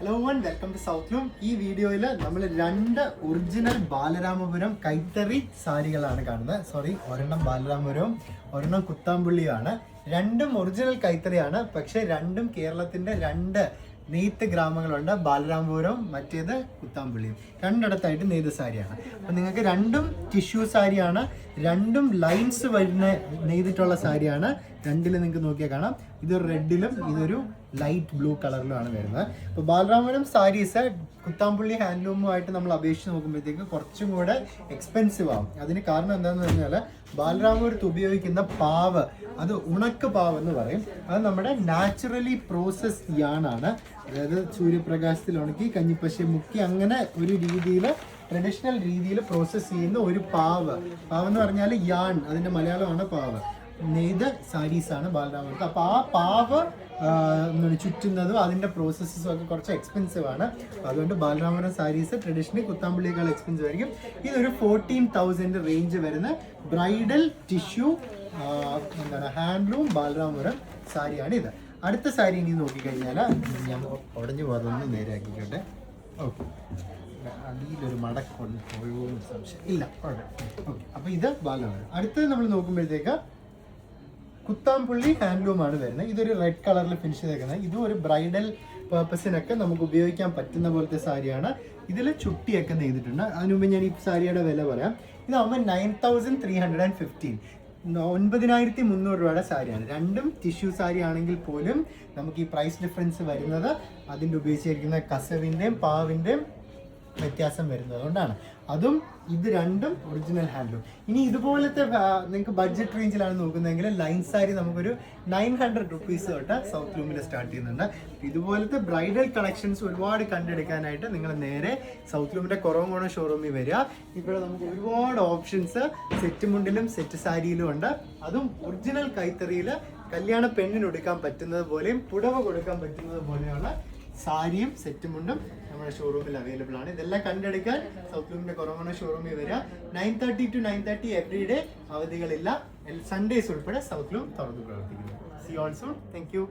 Hello and welcome to South Loom. ഈ വീഡിയോയിൽ നമ്മൾ രണ്ട് ഒറിജിനൽ ബാലരാമപുരം കൈത്തറി സാരികളാണ് കാണുന്നത്. ഒരെണ്ണം ബാലരാമപുരവും ഒരെണ്ണം കുത്താമ്പുള്ളിയുമാണ്. രണ്ടും ഒറിജിനൽ കൈത്തറിയാണ്. പക്ഷേ രണ്ടും കേരളത്തിൻ്റെ രണ്ട് നെയ്ത്ത് ഗ്രാമങ്ങളുണ്ട്. ബാലരാമപുരവും മറ്റേത് കുത്താമ്പുള്ളിയും രണ്ടിടത്തായിട്ട് നെയ്ത സാരിയാണ്. അപ്പം നിങ്ങൾക്ക് രണ്ടും ടിഷ്യൂ സാരിയാണ്, രണ്ടും ലൈൻസ് വരുന്ന നെയ്തിട്ടുള്ള സാരിയാണ്. രണ്ടിൽ നിങ്ങൾക്ക് നോക്കിയാൽ കാണാം, ഇതൊരു റെഡിലും ഇതൊരു ലൈറ്റ് ബ്ലൂ കളറിലുമാണ് വരുന്നത്. അപ്പോൾ ബാലരാമപുരം സാരീസ് കുത്താമ്പുള്ളി ഹാൻഡ്ലൂമുമായിട്ട് നമ്മൾ അപേക്ഷിച്ച് നോക്കുമ്പോഴത്തേക്ക് കുറച്ചും കൂടെ എക്സ്പെൻസീവ് ആവും. അതിന് കാരണം എന്താണെന്ന് പറഞ്ഞാൽ ബാലരാമപുരത്ത് ഉപയോഗിക്കുന്ന പാവ്, അത് ഉണക്ക് പാവ് എന്ന് പറയും. അത് നമ്മുടെ നാച്ചുറലി പ്രോസസ്ഡ് യാണാണ്. അതായത് സൂര്യപ്രകാശത്തിൽ ഉണക്കി കഞ്ഞിപ്പശ മുക്കി അങ്ങനെ ഒരു രീതിയിൽ ട്രഡീഷണൽ രീതിയിൽ പ്രോസസ്സ് ചെയ്യുന്ന ഒരു പാവ് എന്ന് പറഞ്ഞാൽ യാൺ, അതിൻ്റെ മലയാളമാണ് പാവ്. നെയ്ത സാരീസാണ് ബാലരാമപുരത്ത്. അപ്പോൾ ആ പാവ് ചുറ്റുന്നതും അതിൻ്റെ പ്രോസസ്സും ഒക്കെ കുറച്ച് എക്സ്പെൻസീവ് ആണ്. അതുകൊണ്ട് ബാലരാമപുരം സാരീസ് ട്രഡീഷണലി കുത്താമ്പുള്ളിയേക്കാൾ എക്സ്പെൻസീവ് ആയിരിക്കും. ഇതൊരു 14,000 റേഞ്ച് വരുന്ന ബ്രൈഡൽ ടിഷ്യൂ ഹാൻഡ്ലൂം ബാലരാമപുരം സാരിയാണ് ഇത്. അടുത്ത സാരി ഇനി നോക്കിക്കഴിഞ്ഞാൽ ഞാൻ ഉടഞ്ഞു പോകാതൊന്ന് നേരെയാക്കിക്കോട്ടെ. ഓക്കെ, അടിയിലൊരു മടക്കൊണ്ട് ഒഴിവൊന്നും സംശയം ഇല്ല, കുഴപ്പം. ഓക്കെ, അപ്പോൾ ഇത് ബാലരാമപുരം. അടുത്തത് നമ്മൾ നോക്കുമ്പോഴത്തേക്ക് കുത്താമ്പുള്ളി ഹാൻഡ്ലൂം ആണ് വരുന്നത്. ഇതൊരു റെഡ് കളറിൽ ഫിനിഷ് ചെയ്തേക്കുന്നത്. ഇതും ഒരു ബ്രൈഡൽ പേർപ്പസിനൊക്കെ നമുക്ക് ഉപയോഗിക്കാൻ പറ്റുന്ന പോലത്തെ സാരിയാണ്. ഇതിൽ ചുട്ടിയൊക്കെ നെയ്തിട്ടുണ്ട്. അതിനു മുമ്പ് ഞാൻ ഈ സാരിയുടെ വില പറയാം. ഇതാകുമ്പോൾ 9,315, 9,300 രൂപയുടെ സാരിയാണ്. രണ്ടും ടിഷ്യൂ സാരി ആണെങ്കിൽ പോലും നമുക്ക് ഈ പ്രൈസ് ഡിഫറൻസ് വരുന്നത് അതിൻ്റെ ഉപയോഗിച്ചിരിക്കുന്ന കസവിൻ്റെയും പാവിൻ്റെയും വ്യത്യാസം വരുന്നത് അതുകൊണ്ടാണ്. അതും ഇത് രണ്ടും ഒറിജിനൽ ഹാൻഡ്ലൂം. ഇനി ഇതുപോലത്തെ നിങ്ങൾക്ക് ബഡ്ജറ്റ് റേഞ്ചിലാണ് നോക്കുന്നതെങ്കിൽ ലൈൻ സാരി നമുക്കൊരു 900 റുപ്പീസ് തൊട്ട് സൗത്ത് ലൂമിൽ സ്റ്റാർട്ട് ചെയ്യുന്നുണ്ട്. ഇതുപോലത്തെ ബ്രൈഡൽ കളക്ഷൻസ് ഒരുപാട് കണ്ടെടുക്കാനായിട്ട് നിങ്ങൾ നേരെ സൗത്ത് ലൂമിൻ്റെ കുറവങ്കോണം ഷോറൂമിൽ വരിക. ഇവിടെ നമുക്ക് ഒരുപാട് ഓപ്ഷൻസ് സെറ്റ് മുണ്ടിലും സെറ്റ് സാരിയിലും ഉണ്ട്. അതും ഒറിജിനൽ കൈത്തറിയിൽ കല്യാണ പെണ്ണിന് കൊടുക്കാൻ പറ്റുന്നത് പോലെയും പുടവ കൊടുക്കാൻ പറ്റുന്നത് പോലെയുള്ള സാരിയും സെറ്റും മുണ്ടും നമ്മുടെ ഷോറൂമിൽ അവൈലബിൾ ആണ്. ഇതെല്ലാം കണ്ടെടുക്കാൻ സൗത്ത് ലൂമിൻ്റെ കുറവങ്കോണം ഷോറൂമിൽ വരിക. 9:30 to 9:30 എവറി ഡേ, അവധികളില്ല. സൺഡേസ് ഉൾപ്പെടെ സൗത്ത് ലൂം തുറന്നു പ്രവർത്തിക്കുന്നു. See all soon. Thank U.